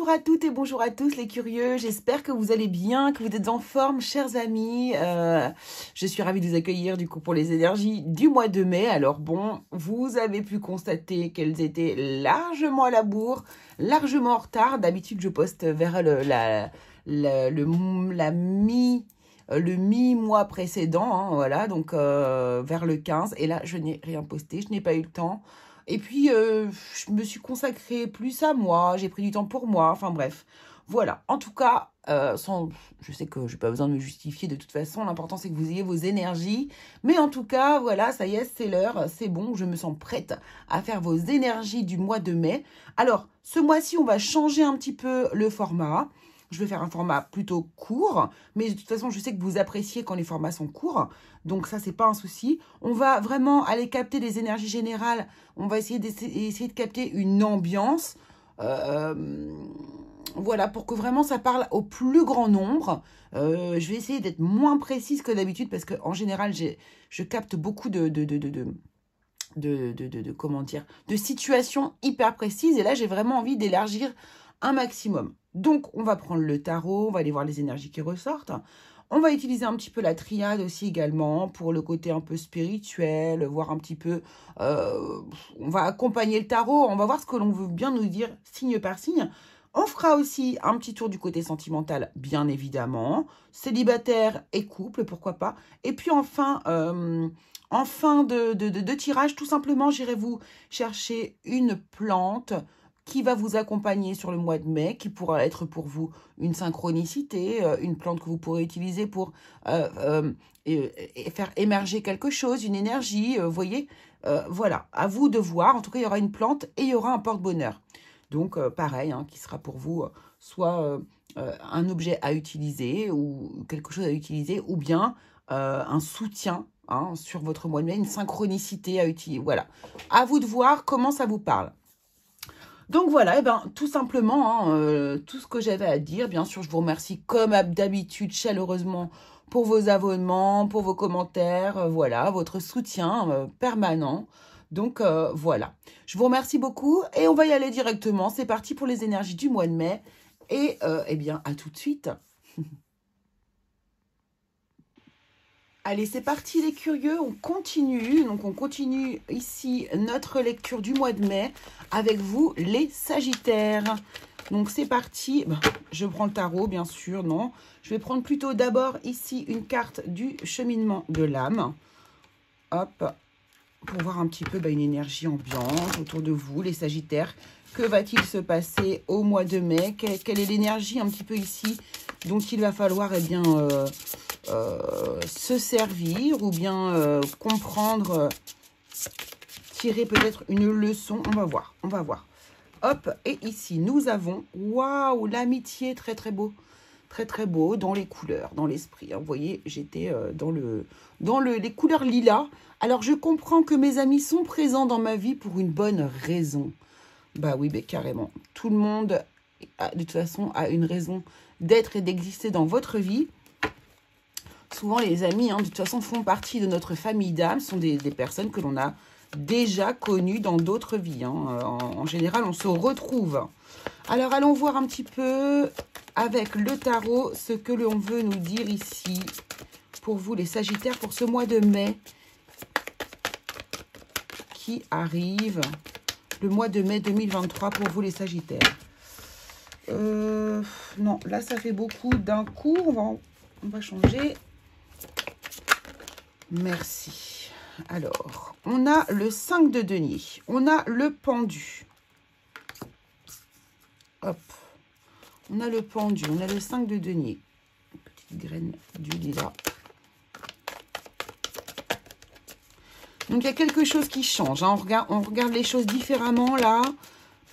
Bonjour à toutes et bonjour à tous les curieux, j'espère que vous allez bien, que vous êtes en forme, chers amis. Je suis ravie de vous accueillir du coup pour les énergies du mois de mai. Alors bon, vous avez pu constater qu'elles étaient largement à la bourre, largement en retard. D'habitude, je poste vers le mi-mois précédent, hein, voilà, donc vers le 15. Et là, je n'ai rien posté, je n'ai pas eu le temps. Et puis, je me suis consacrée plus à moi, j'ai pris du temps pour moi, enfin bref. Voilà, en tout cas, je sais que je n'ai pas besoin de me justifier de toute façon, l'important c'est que vous ayez vos énergies. Mais en tout cas, voilà, ça y est, c'est l'heure, c'est bon, je me sens prête à faire vos énergies du mois de mai. Alors, ce mois-ci, on va changer un petit peu le format. Je vais faire un format plutôt court, mais de toute façon, je sais que vous appréciez quand les formats sont courts, donc ça, c'est pas un souci. On va vraiment aller capter des énergies générales, on va essayer de capter une ambiance, voilà, pour que vraiment ça parle au plus grand nombre. Je vais essayer d'être moins précise que d'habitude, parce qu'en général, je capte beaucoup comment dire, de situations hyper précises, et là, j'ai vraiment envie d'élargir un maximum. Donc, on va prendre le tarot, on va aller voir les énergies qui ressortent. On va utiliser un petit peu la triade aussi également pour le côté un peu spirituel, voir un petit peu... on va accompagner le tarot, on va voir ce que l'on veut bien nous dire signe par signe. On fera aussi un petit tour du côté sentimental, bien évidemment. Célibataire et couple, pourquoi pas. Et puis enfin... en fin de tirage, tout simplement, j'irai vous chercher une plante qui va vous accompagner sur le mois de mai, qui pourra être pour vous une synchronicité, une plante que vous pourrez utiliser pour faire émerger quelque chose, une énergie, vous voyez. Voilà, à vous de voir. En tout cas, il y aura une plante et il y aura un porte-bonheur. Donc, pareil, hein, qui sera pour vous soit un objet à utiliser ou quelque chose à utiliser, ou bien un soutien, hein, sur votre mois de mai, une synchronicité à utiliser. Voilà, à vous de voir comment ça vous parle. Donc voilà, et ben, tout simplement, hein, tout ce que j'avais à dire. Bien sûr, je vous remercie comme d'habitude chaleureusement pour vos abonnements, pour vos commentaires, voilà, votre soutien permanent. Donc voilà, je vous remercie beaucoup et on va y aller directement. C'est parti pour les énergies du mois de mai et eh bien, à tout de suite. Allez, c'est parti les curieux, on continue. Donc, on continue ici notre lecture du mois de mai avec vous, les Sagittaires. Donc, c'est parti. Je prends le tarot, bien sûr, non. Je vais prendre plutôt d'abord ici une carte du cheminement de l'âme. Hop, pour voir un petit peu une énergie ambiante autour de vous, les Sagittaires. Que va-t-il se passer au mois de mai? Quelle est l'énergie un petit peu ici dont il va falloir eh bien, se servir ou bien comprendre, tirer peut-être une leçon. On va voir, on va voir. Hop, et ici, nous avons, waouh, l'amitié, très très beau. Très très beau, dans les couleurs, dans l'esprit. Vous voyez, j'étais dans les couleurs lilas. Alors, je comprends que mes amis sont présents dans ma vie pour une bonne raison. Bah oui, mais carrément. Tout le monde, de toute façon, a une raison d'être et d'exister dans votre vie. Souvent, les amis, hein, de toute façon, font partie de notre famille d'âme. Ce sont des personnes que l'on a déjà connues dans d'autres vies. Hein. En général, on se retrouve. Alors, allons voir un petit peu avec le tarot ce que l'on veut nous dire ici pour vous, les Sagittaires, pour ce mois de mai qui arrive. Le mois de mai 2023 pour vous, les Sagittaires. Non, là, ça fait beaucoup d'un coup. On va changer. Merci. Alors, on a le 5 de denier. On a le pendu. Hop. On a le pendu. On a le 5 de denier. Petite graine du lilas. Donc, il y a quelque chose qui change. Hein. On regarde les choses différemment, là,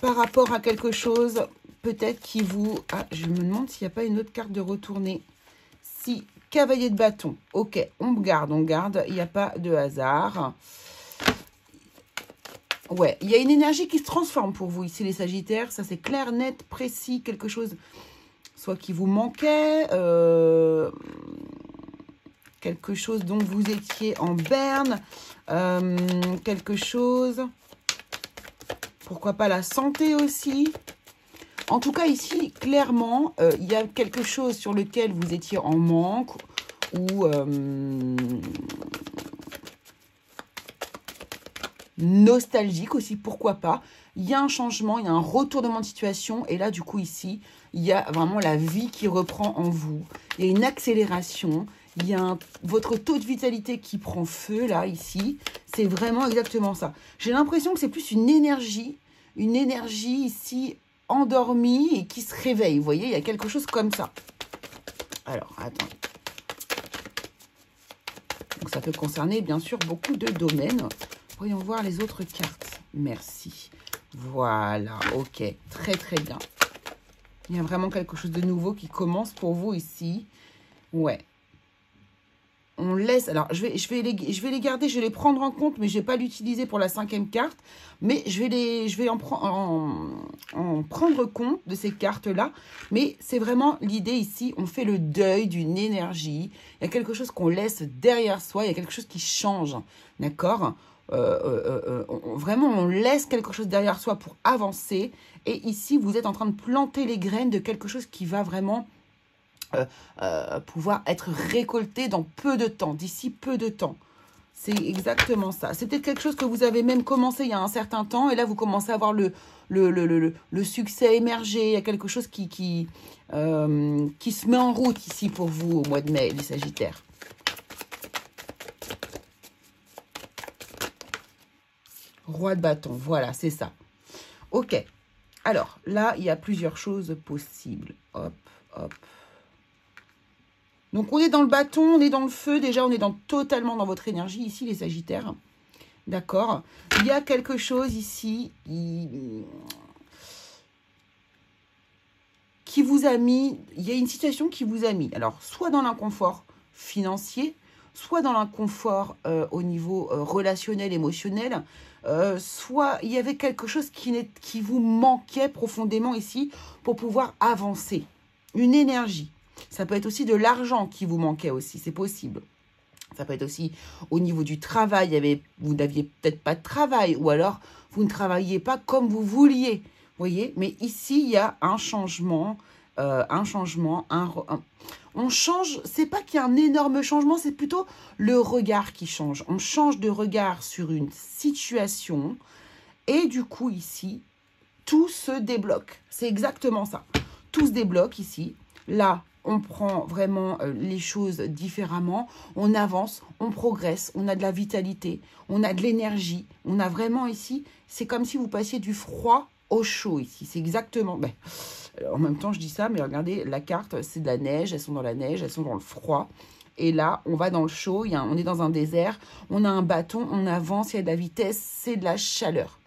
par rapport à quelque chose, peut-être qui vous... Ah, je me demande s'il n'y a pas une autre carte de retourner. Si, cavalier de bâton. Ok, on garde, on garde. Il n'y a pas de hasard. Ouais, il y a une énergie qui se transforme pour vous, ici, les Sagittaires. Ça, c'est clair, net, précis. Quelque chose, soit qui vous manquait... quelque chose dont vous étiez en berne, quelque chose, pourquoi pas la santé aussi, En tout cas, ici, clairement, il y a quelque chose sur lequel vous étiez en manque ou nostalgique aussi, pourquoi pas. Il y a un changement, il y a un retournement de situation. Et là, du coup, ici, il y a vraiment la vie qui reprend en vous. Il y a une accélération. Il y a votre taux de vitalité qui prend feu, là, ici. C'est vraiment exactement ça. J'ai l'impression que c'est plus une énergie ici endormie et qui se réveille. Vous voyez, il y a quelque chose comme ça. Alors, attends. Donc, ça peut concerner, bien sûr, beaucoup de domaines. Voyons voir les autres cartes. Merci. Voilà, ok. Très, très bien. Il y a vraiment quelque chose de nouveau qui commence pour vous ici. Ouais. On laisse... Alors, je vais les garder, je vais les prendre en compte, mais je ne vais pas l'utiliser pour la 5e carte. Mais je vais en prendre compte de ces cartes-là. Mais c'est vraiment l'idée ici. On fait le deuil d'une énergie. Il y a quelque chose qu'on laisse derrière soi. Il y a quelque chose qui change. D'accord ? Vraiment, on laisse quelque chose derrière soi pour avancer. Et ici, vous êtes en train de planter les graines de quelque chose qui va vraiment pouvoir être récolté dans peu de temps, d'ici peu de temps. C'est exactement ça. C'est peut-être quelque chose que vous avez même commencé il y a un certain temps. Et là, vous commencez à voir le succès émerger. Il y a quelque chose qui se met en route ici pour vous au mois de mai, les Sagittaires. Roi de bâton, voilà, c'est ça. Ok. Alors, là, il y a plusieurs choses possibles. Hop, hop. Donc, on est dans le bâton, on est dans le feu. Déjà, on est totalement dans votre énergie ici, les Sagittaires. D'accord. Il y a quelque chose ici qui vous a mis... Il y a une situation qui vous a mis. Alors, soit dans l'inconfort financier, soit dans l'inconfort au niveau relationnel, émotionnel, soit il y avait quelque chose qui vous manquait profondément ici pour pouvoir avancer. Une énergie. Ça peut être aussi de l'argent qui vous manquait aussi, c'est possible. Ça peut être aussi au niveau du travail, vous n'aviez peut-être pas de travail, ou alors vous ne travailliez pas comme vous vouliez. Vous voyez, mais ici, il y a un changement, on change, c'est pas qu'il y a un énorme changement, c'est plutôt le regard qui change. On change de regard sur une situation et du coup ici, tout se débloque. C'est exactement ça. Tout se débloque ici. Là, on prend vraiment les choses différemment. On avance, on progresse, on a de la vitalité, on a de l'énergie. On a vraiment ici, c'est comme si vous passiez du froid au chaud ici. C'est exactement... Ben, en même temps, je dis ça, mais regardez, la carte, c'est de la neige. Elles sont dans la neige, elles sont dans le froid. Et là, on va dans le chaud, on est dans un désert, on a un bâton, on avance, il y a de la vitesse, c'est de la chaleur.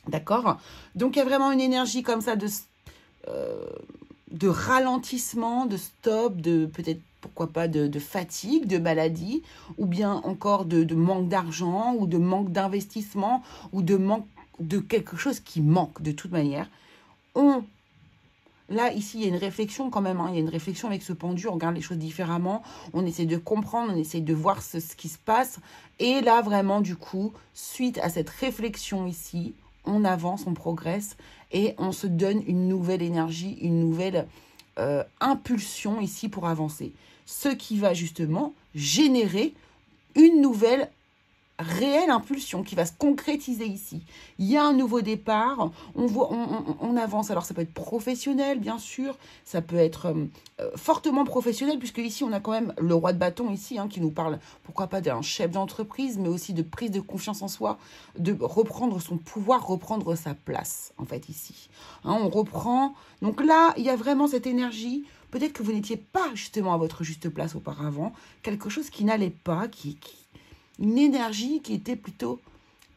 D'accord? Donc, il y a vraiment une énergie comme ça de ralentissement, de stop, de peut-être, pourquoi pas, de fatigue, de maladie, ou bien encore de manque d'argent, ou de manque d'investissement, ou de manque de quelque chose qui manque de toute manière. Là, ici, il y a une réflexion quand même. Il y a une réflexion avec ce pendu. On regarde les choses différemment. On essaie de comprendre. On essaie de voir ce qui se passe. Et là, vraiment, du coup, suite à cette réflexion ici, on avance, on progresse. Et on se donne une nouvelle énergie, une nouvelle impulsion ici pour avancer. Ce qui va justement générer une nouvelle réelle impulsion qui va se concrétiser ici. Il y a un nouveau départ, on avance. Alors ça peut être professionnel bien sûr, ça peut être fortement professionnel puisque ici on a quand même le roi de bâton ici qui nous parle, pourquoi pas d'un chef d'entreprise, mais aussi de prise de confiance en soi, de reprendre son pouvoir, reprendre sa place en fait ici. On reprend, donc là il y a vraiment cette énergie. Peut-être que vous n'étiez pas justement à votre juste place auparavant, quelque chose qui n'allait pas, une énergie qui était plutôt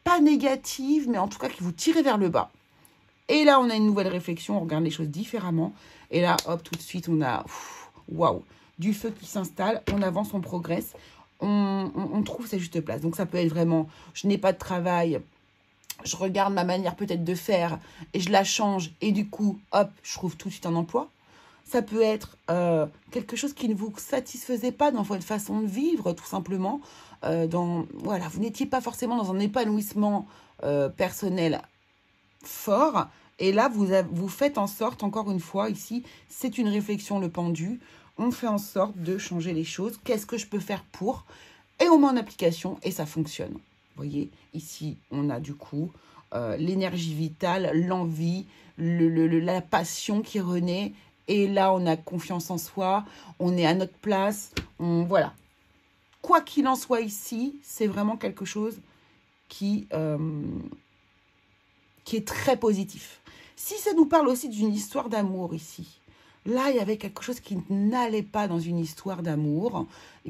pas négative, mais en tout cas qui vous tirait vers le bas. Et là, on a une nouvelle réflexion, on regarde les choses différemment. Et là, hop, tout de suite, on a, waouh, du feu qui s'installe, on avance, on progresse, on trouve sa juste place. Donc, ça peut être vraiment, je n'ai pas de travail, je regarde ma manière peut-être de faire et je la change. Et du coup, hop, je trouve tout de suite un emploi. Ça peut être quelque chose qui ne vous satisfaisait pas dans votre façon de vivre, tout simplement. Voilà, vous n'étiez pas forcément dans un épanouissement personnel fort. Et là, vous faites en sorte, encore une fois, ici, c'est une réflexion, le pendu. On fait en sorte de changer les choses. Qu'est-ce que je peux faire pour? Et on met en application et ça fonctionne. Vous voyez, ici, on a du coup l'énergie vitale, l'envie, la passion qui renaît. Et là, on a confiance en soi, on est à notre place. Voilà. Quoi qu'il en soit ici, c'est vraiment quelque chose qui est très positif. Si ça nous parle aussi d'une histoire d'amour ici, là, il y avait quelque chose qui n'allait pas dans une histoire d'amour.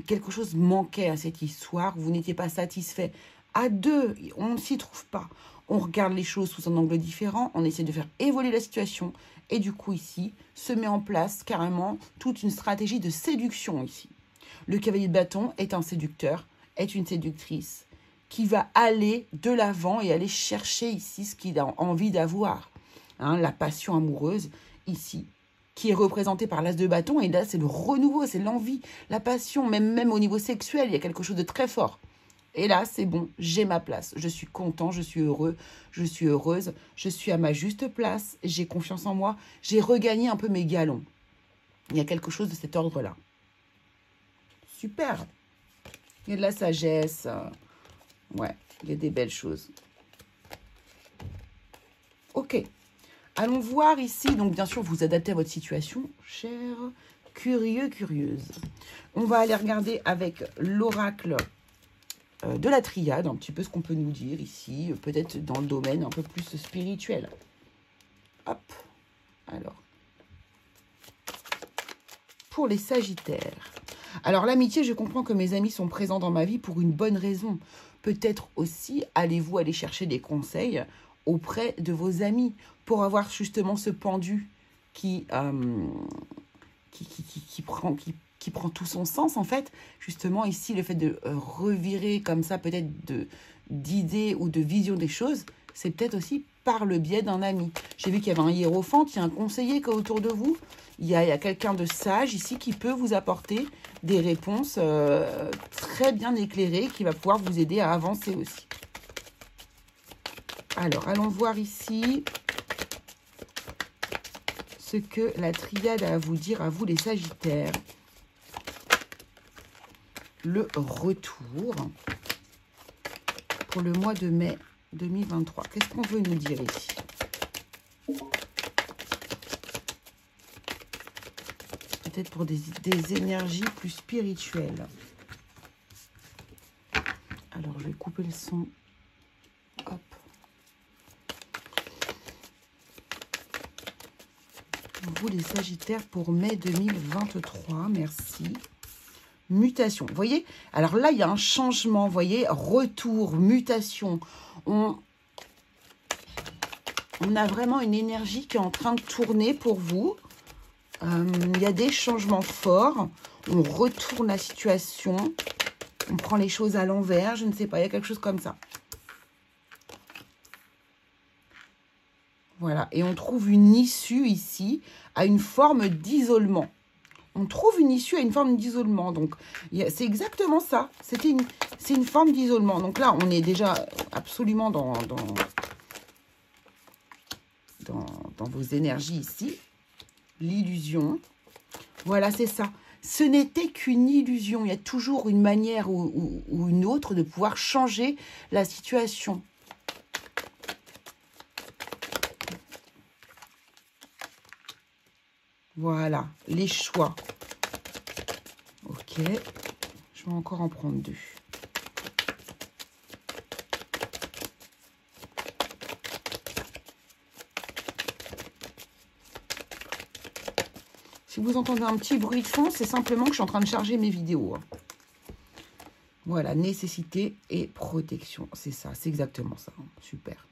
Quelque chose manquait à cette histoire. Vous n'étiez pas satisfait. À deux, on ne s'y trouve pas. On regarde les choses sous un angle différent. On essaie de faire évoluer la situation. Et du coup, ici, se met en place carrément toute une stratégie de séduction ici. Le cavalier de bâton est un séducteur, est une séductrice qui va aller de l'avant et aller chercher ici ce qu'il a envie d'avoir. Hein, la passion amoureuse, ici, qui est représentée par l'as de bâton. Et là, c'est le renouveau, c'est l'envie, la passion, même au niveau sexuel, il y a quelque chose de très fort. Et là, c'est bon, j'ai ma place. Je suis content, je suis heureux, je suis heureuse, je suis à ma juste place, j'ai confiance en moi, j'ai regagné un peu mes galons. Il y a quelque chose de cet ordre-là. Super. Il y a de la sagesse. Ouais, il y a des belles choses. Ok. Allons voir ici. Donc, bien sûr, vous adaptez à votre situation, chers curieux, curieuses. On va aller regarder avec l'oracle de la triade, un petit peu ce qu'on peut nous dire ici, peut-être dans le domaine un peu plus spirituel. Hop. Alors. Pour les Sagittaires. Alors, l'amitié, je comprends que mes amis sont présents dans ma vie pour une bonne raison. Peut-être aussi, allez-vous aller chercher des conseils auprès de vos amis pour avoir justement ce pendu qui prend tout son sens, en fait. Justement, ici, le fait de revirer comme ça, peut-être d'idées ou de vision des choses, c'est peut-être aussi par le biais d'un ami. J'ai vu qu'il y avait un hiérophante, il y a un conseiller autour de vous. Il y a quelqu'un de sage ici qui peut vous apporter des réponses très bien éclairées, qui va pouvoir vous aider à avancer aussi. Alors, allons voir ici ce que la triade a à vous dire, à vous les Sagittaires. Le retour pour le mois de mai 2023. Qu'est-ce qu'on veut nous dire ici? Peut-être pour des énergies plus spirituelles. Alors, je vais couper le son. Hop. Vous, les Sagittaires, pour mai 2023. Merci. Mutation. Vous voyez? Alors là, il y a un changement. Vous voyez? Retour, mutation. On a vraiment une énergie qui est en train de tourner pour vous. Il y a des changements forts. On retourne la situation. On prend les choses à l'envers. Je ne sais pas, il y a quelque chose comme ça. Voilà. Et on trouve une issue ici à une forme d'isolement. On trouve une issue à une forme d'isolement. Donc, c'est exactement ça. C'est une forme d'isolement. Donc là, on est déjà absolument dans vos énergies ici. L'illusion. Voilà, c'est ça. Ce n'était qu'une illusion. Il y a toujours une manière ou une autre de pouvoir changer la situation. Voilà, les choix. Ok. Je vais encore en prendre deux. Si vous entendez un petit bruit de fond, c'est simplement que je suis en train de charger mes vidéos. Voilà, nécessité et protection. C'est ça, c'est exactement ça. Super.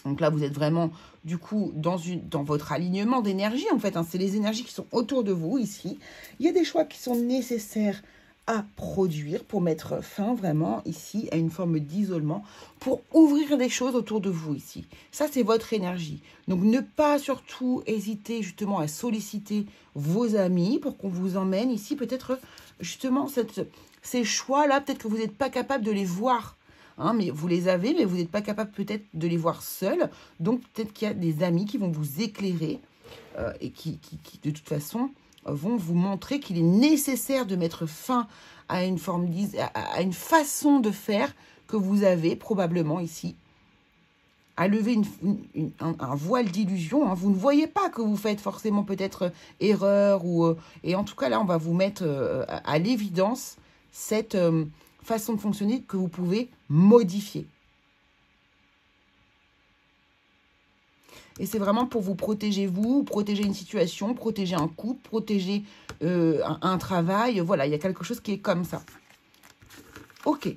Donc là, vous êtes vraiment, du coup, dans votre alignement d'énergie, en fait. Hein, c'est les énergies qui sont autour de vous, ici. Il y a des choix qui sont nécessaires à produire pour mettre fin, vraiment, ici, à une forme d'isolement, pour ouvrir des choses autour de vous, ici. Ça, c'est votre énergie. Donc, ne pas surtout hésiter, justement, à solliciter vos amis pour qu'on vous emmène ici, peut-être, justement, ces choix-là, peut-être que vous n'êtes pas capable de les voir. hein, mais vous les avez, mais vous n'êtes pas capable peut-être de les voir seuls. Donc, peut-être qu'il y a des amis qui vont vous éclairer et qui, de toute façon, vont vous montrer qu'il est nécessaire de mettre fin à une façon de faire que vous avez probablement ici, à lever un voile d'illusion. Hein. Vous ne voyez pas que vous faites forcément peut-être erreur. Et en tout cas, là, on va vous mettre à l'évidence cette façon de fonctionner que vous pouvez modifier. Et c'est vraiment pour vous protéger, protéger une situation, protéger un couple, protéger un travail. Voilà, il y a quelque chose qui est comme ça. Ok.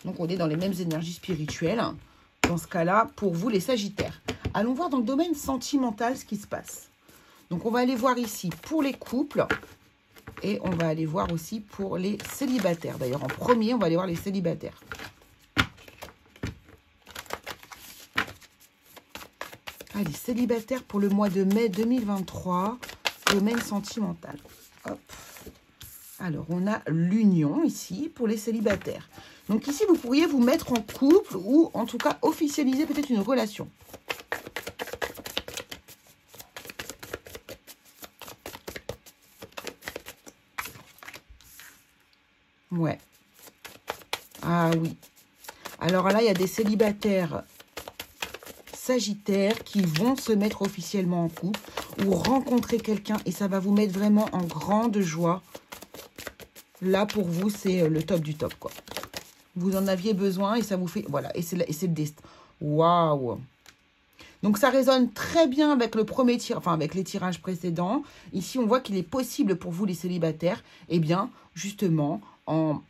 Donc, on est dans les mêmes énergies spirituelles. Dans ce cas-là, pour vous, les Sagittaires. Allons voir dans le domaine sentimental ce qui se passe. Donc, on va aller voir ici pour les couples. Et on va aller voir aussi pour les célibataires. D'ailleurs, en premier, on va aller voir les célibataires. Allez, célibataires pour le mois de mai 2023. Domaine sentimental. Hop. Alors, on a l'union ici pour les célibataires. Donc ici, vous pourriez vous mettre en couple ou en tout cas officialiser peut-être une relation. Ouais. Ah oui. Alors là, il y a des célibataires sagittaires qui vont se mettre officiellement en couple ou rencontrer quelqu'un et ça va vous mettre vraiment en grande joie. Là, pour vous, c'est le top du top, quoi. Vous en aviez besoin et ça vous fait... Voilà, et c'est le destin. Waouh! Donc, ça résonne très bien avec le premier tirage, enfin, avec les tirages précédents. Ici, on voit qu'il est possible pour vous, les célibataires, eh bien, justement, en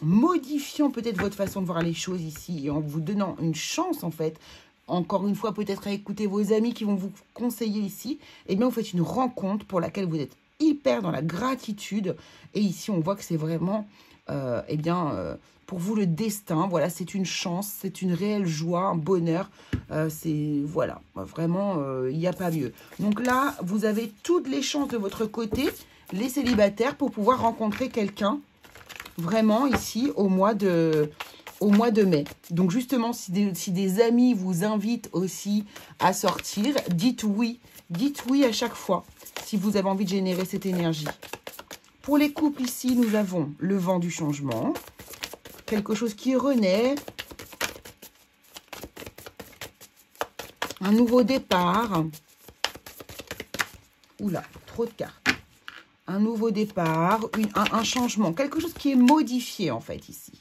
modifiant peut-être votre façon de voir les choses ici et en vous donnant une chance, en fait, encore une fois, peut-être à écouter vos amis qui vont vous conseiller ici, eh bien, vous faites une rencontre pour laquelle vous êtes hyper dans la gratitude. Et ici, on voit que c'est vraiment, pour vous, le destin. Voilà, c'est une chance, c'est une réelle joie, un bonheur. C'est, voilà, vraiment, il n'y a pas mieux. Donc là, vous avez toutes les chances de votre côté, les célibataires, pour pouvoir rencontrer quelqu'un, vraiment, ici, au mois de mai. Donc, justement, si des amis vous invitent aussi à sortir, dites oui. Dites oui à chaque fois, si vous avez envie de générer cette énergie. Pour les couples, ici, nous avons le vent du changement. Quelque chose qui renaît. Un nouveau départ. Oula, trop de cartes. Un nouveau départ, un changement. Quelque chose qui est modifié, en fait, ici.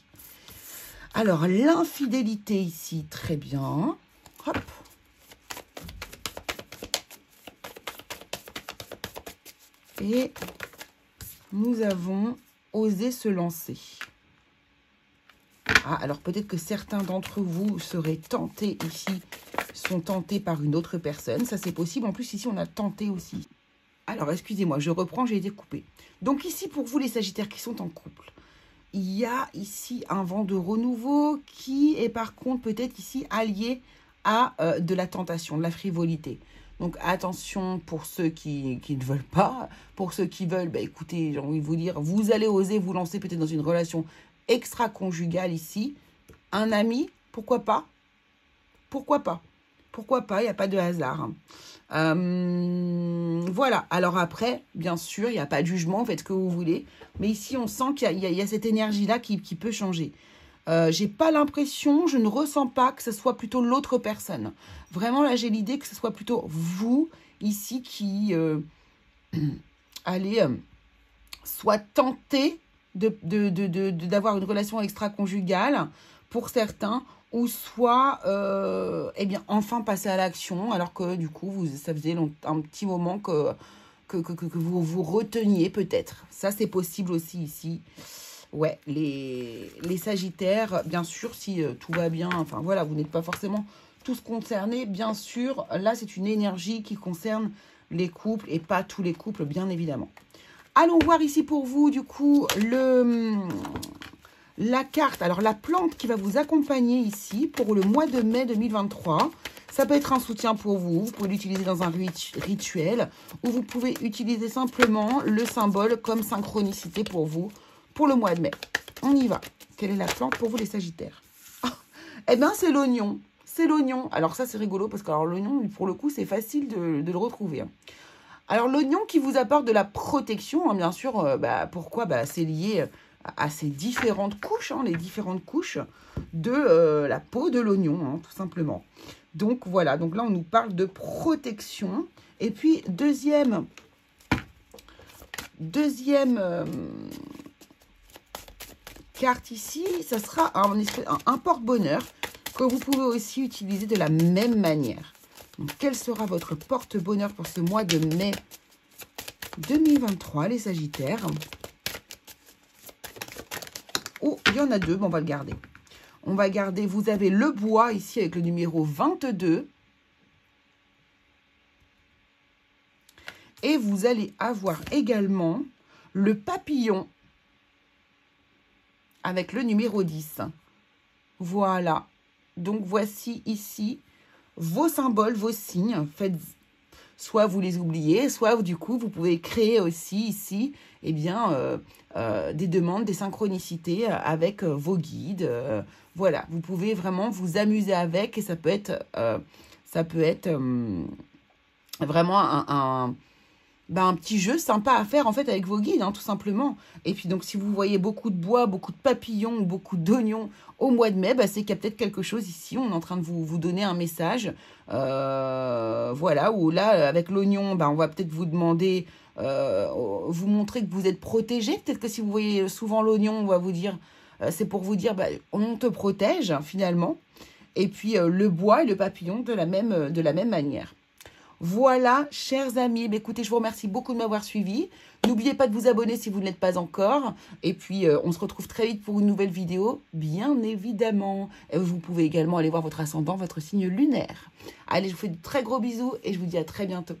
Alors, l'infidélité ici, très bien. Hop. Et nous avons osé se lancer. Ah, alors peut-être que certains d'entre vous seraient tentés ici, sont tentés par une autre personne. Ça, c'est possible. En plus, ici, on a tenté aussi. Alors, excusez-moi, je reprends, j'ai été coupée. Donc ici, pour vous, les Sagittaires qui sont en couple, il y a ici un vent de renouveau qui est par contre peut-être ici allié à de la tentation, de la frivolité. Donc attention pour ceux qui ne veulent pas. Pour ceux qui veulent, bah, écoutez, j'ai envie de vous dire, vous allez oser vous lancer peut-être dans une relation extra-conjugale ici. Un ami, pourquoi pas? Pourquoi pas? Pourquoi pas? Il n'y a pas de hasard. Voilà. Alors après, bien sûr, il n'y a pas de jugement, faites ce que vous voulez. Mais ici, on sent qu'il y a cette énergie-là qui peut changer. J'ai pas l'impression, je ne ressens pas que ce soit plutôt l'autre personne. Vraiment, là, j'ai l'idée que ce soit plutôt vous, ici, qui allez soit tenter d'avoir une relation extra-conjugale pour certains, ou soit, eh bien, enfin passer à l'action, alors que, du coup, ça faisait un petit moment que vous vous reteniez, peut-être. Ça, c'est possible aussi, ici. Ouais, les Sagittaires, bien sûr, si tout va bien, enfin, voilà, vous n'êtes pas forcément tous concernés, bien sûr. Là, c'est une énergie qui concerne les couples, et pas tous les couples, bien évidemment. Allons voir ici pour vous, du coup, la carte, alors la plante qui va vous accompagner ici pour le mois de mai 2023. Ça peut être un soutien pour vous, vous pouvez l'utiliser dans un rituel ou vous pouvez utiliser simplement le symbole comme synchronicité pour vous pour le mois de mai. On y va. Quelle est la plante pour vous les Sagittaires? Eh bien, c'est l'oignon. C'est l'oignon. Alors ça, c'est rigolo parce que l'oignon, pour le coup, c'est facile de le retrouver. Hein. Alors, l'oignon qui vous apporte de la protection, hein, bien sûr. Pourquoi? C'est lié à ces différentes couches, hein, les différentes couches de la peau de l'oignon, hein, tout simplement. Donc, voilà. Donc là, on nous parle de protection. Et puis, deuxième carte ici, ça sera un porte-bonheur que vous pouvez aussi utiliser de la même manière. Donc, quel sera votre porte-bonheur pour ce mois de mai 2023, les Sagittaires? Oh, il y en a deux, mais on va le garder. On va garder, vous avez le bois ici avec le numéro 22. Et vous allez avoir également le papillon avec le numéro 10. Voilà. Donc, voici ici vos symboles, vos signes. Faites, soit vous les oubliez, soit du coup, vous pouvez créer aussi ici des demandes, des synchronicités avec vos guides. Voilà, vous pouvez vraiment vous amuser avec et ça peut être vraiment un petit jeu sympa à faire en fait avec vos guides, hein, tout simplement. Et puis donc si vous voyez beaucoup de bois, beaucoup de papillons, beaucoup d'oignons au mois de mai, c'est qu'il y a peut-être quelque chose ici. On est en train de vous donner un message. Voilà, où là avec l'oignon, on va peut-être vous demander, vous montrer que vous êtes protégé. Peut-être que si vous voyez souvent l'oignon, on va vous dire, c'est pour vous dire, on te protège finalement. Et puis le bois et le papillon de la même manière. Voilà, chers amis, écoutez, je vous remercie beaucoup de m'avoir suivi. N'oubliez pas de vous abonner si vous ne l'êtes pas encore. Et puis, on se retrouve très vite pour une nouvelle vidéo, bien évidemment. Et vous pouvez également aller voir votre ascendant, votre signe lunaire. Allez, je vous fais de très gros bisous et je vous dis à très bientôt.